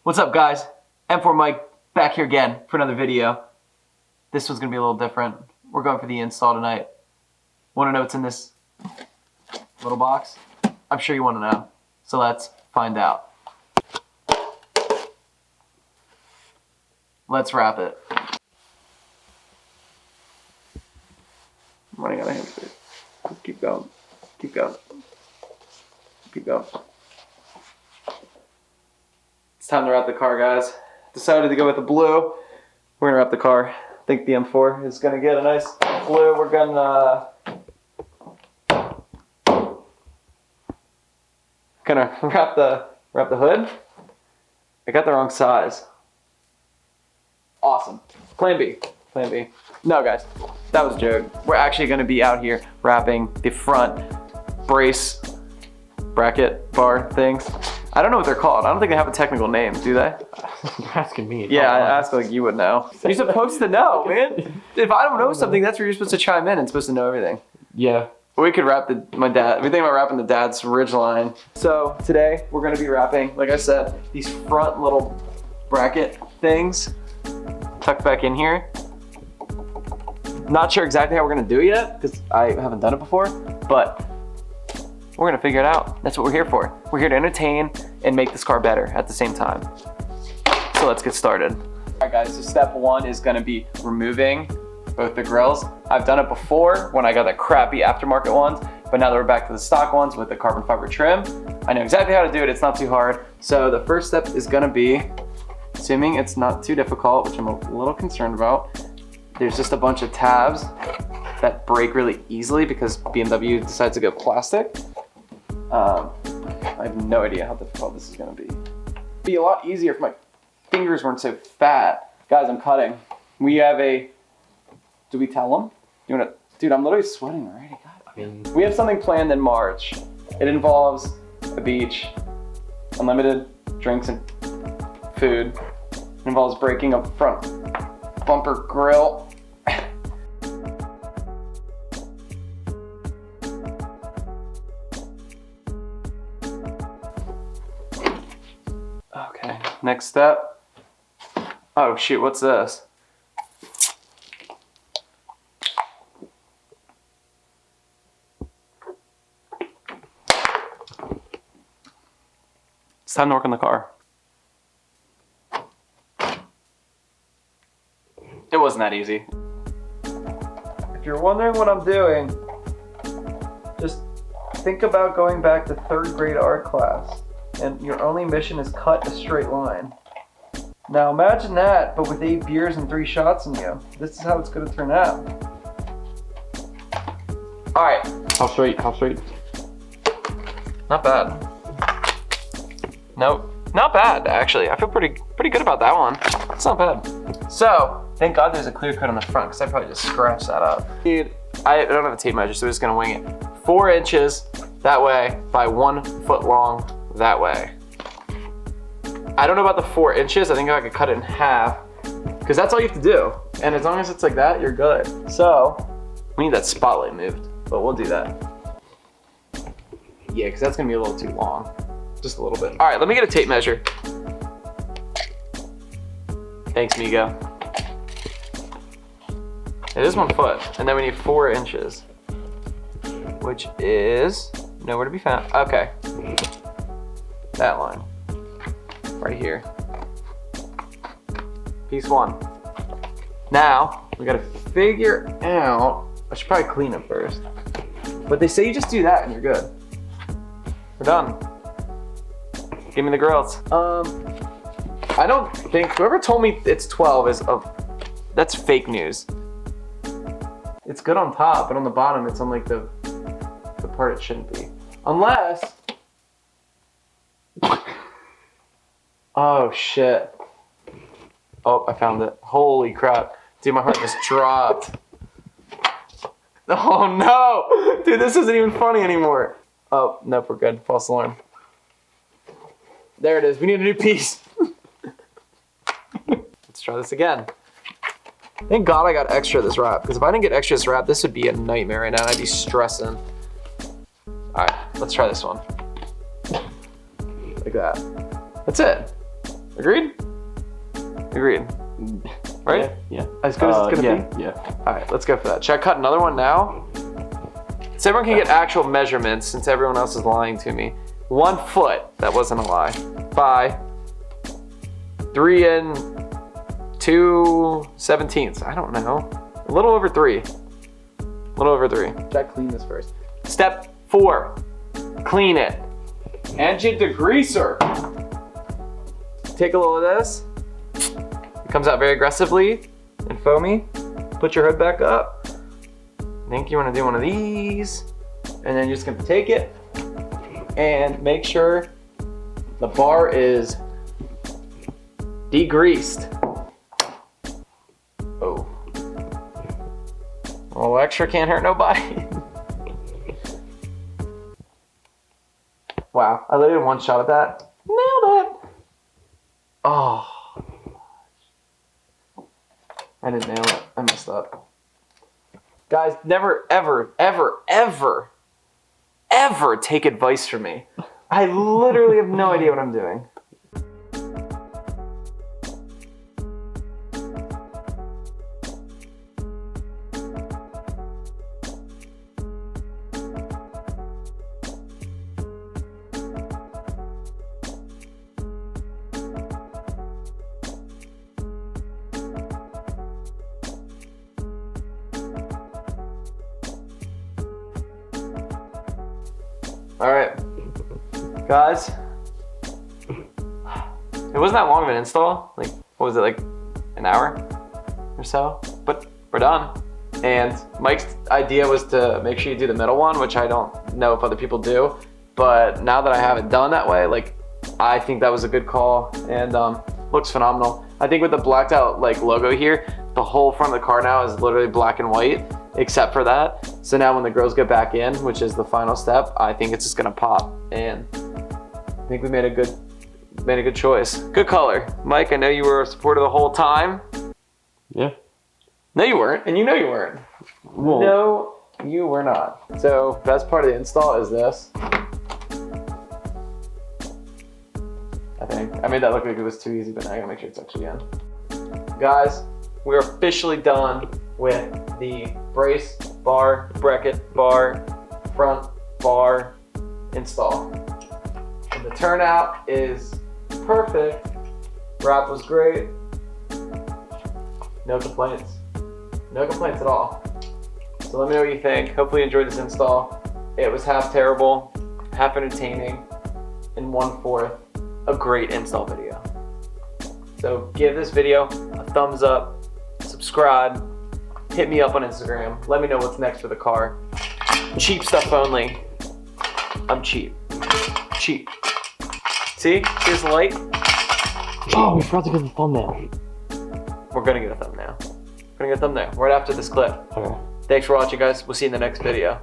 What's up, guys? M4 Mike back here again for another video. This one's gonna be a little different. We're going for the install tonight. Want to know what's in this little box? I'm sure you want to know. So let's find out. Let's wrap it. I'm running out of hand space. Keep going. Keep going. Keep going. It's time to wrap the car, guys. Decided to go with the blue. We're gonna wrap the car. I think the M4 is gonna get a nice blue. We're gonna wrap the hood. I got the wrong size. Awesome. Plan B. Plan B. No, guys, that was a joke. We're actually gonna be out here wrapping the front brace bracket bar things. I don't know what they're called. I don't think they have a technical name, do they? You're asking me. Yeah, I asked like you would know. You're supposed to know, man. If I don't know something, that's where you're supposed to chime in and supposed to know everything. Yeah. We could wrap my dad. We think about wrapping the dad's ridge line. So today we're gonna be wrapping, like I said, these front little bracket things tucked back in here. Not sure exactly how we're gonna do it yet because I haven't done it before, but we're gonna figure it out. That's what we're here for. We're here to entertain and make this car better at the same time. So let's get started. All right, guys, so step one is gonna be removing both the grills. I've done it before when I got the crappy aftermarket ones, but now that we're back to the stock ones with the carbon fiber trim, I know exactly how to do it. It's not too hard. So the first step is gonna be, assuming it's not too difficult, which I'm a little concerned about, there's just a bunch of tabs that break really easily because BMW decides to go plastic. I have no idea how difficult this is gonna be. It'd be a lot easier if my fingers weren't so fat. Guys, I'm cutting. We have a, do we tell them? You wanna, dude, I'm literally sweating already. God. We have something planned in March. It involves a beach, unlimited drinks and food. It involves breaking a front bumper grill. Okay, next step. Oh shoot, what's this? It's time to work on the car. It wasn't that easy. If you're wondering what I'm doing, just think about going back to 3rd grade art class and your only mission is cut a straight line. Now imagine that, but with 8 beers and 3 shots in you. This is how it's gonna turn out. All right. How straight? How straight? Not bad. Nope, not bad actually. I feel pretty good about that one. It's not bad. So, thank God there's a clear coat on the front because I probably just scratched that up. Dude, I don't have a tape measure, so we're just gonna wing it. 4 inches that way by 1 foot long that way. I don't know about the 4 inches. I think I could cut it in half because that's all you have to do. And as long as it's like that, you're good. So, we need that spotlight moved, but we'll do that. Yeah, because that's gonna be a little too long. Just a little bit. All right, let me get a tape measure. Thanks, Migo. It is 1 foot, and then we need 4 inches, which is nowhere to be found. Okay, that line, right here. Piece 1. Now, we gotta figure out, I should probably clean it first, but they say you just do that and you're good. We're done. Give me the grills. I don't think, whoever told me it's 12 that's fake news. It's good on top, but on the bottom it's on like the part it shouldn't be. Unless, oh shit. Oh, I found it. Holy crap. Dude, my heart just dropped. Oh no! Dude, this isn't even funny anymore. Oh, nope, we're good. False alarm. There it is. We need a new piece. Let's try this again. Thank God I got extra this wrap, because if I didn't get extra this wrap, this would be a nightmare right now. I'd be stressing. All right, let's try this one. Like that. That's it. Agreed? Agreed. Right? Yeah. As good as it's gonna be? Yeah. All right, let's go for that. Should I cut another one now? So everyone can get actual measurements since everyone else is lying to me. 1 foot, that wasn't a lie, by 3 2/17. I don't know. A little over 3. Should I clean this first? Step 4, clean it. And your degreaser. Take a little of this. It comes out very aggressively and foamy. Put your hood back up. I think you want to do one of these. And then you're just going to take it and make sure the bar is degreased. Oh. A little extra can't hurt nobody. Wow, I literally had one shot at that. Nailed it. Oh. I didn't nail it. I messed up. Guys, never, ever, ever, ever, ever take advice from me. I literally have no idea what I'm doing. All right, guys. It wasn't that long of an install. Like, what was it, like an hour or so? But we're done. And Mike's idea was to make sure you do the middle one, which I don't know if other people do. But now that I have it done that way, like, I think that was a good call and looks phenomenal. I think with the blacked out like logo here, the whole front of the car now is literally black and white, except for that. So now when the girls get back in, which is the final step, I think it's just gonna pop. And I think we made a good choice. Good color. Mike, I know you were a supporter the whole time. Yeah. No, you weren't, and you know you weren't. Well, No, you were not. So best part of the install is this. I think. I made that look like it was too easy, but now I gotta make sure it's actually in. Guys, we're officially done with the brace, bar, bracket, bar, front, bar install. And the turnout is perfect. Wrap was great. No complaints. No complaints at all. So let me know what you think. Hopefully you enjoyed this install. It was half terrible, half entertaining, and 1/4 a great install video. So give this video a thumbs up, subscribe, hit me up on Instagram. Let me know what's next for the car. Cheap stuff only. I'm cheap. Cheap. See? Here's the light. oh, we forgot to get the thumbnail. We're gonna get a thumbnail. We're gonna get a thumbnail right after this clip. Okay. Thanks for watching, guys. We'll see you in the next video.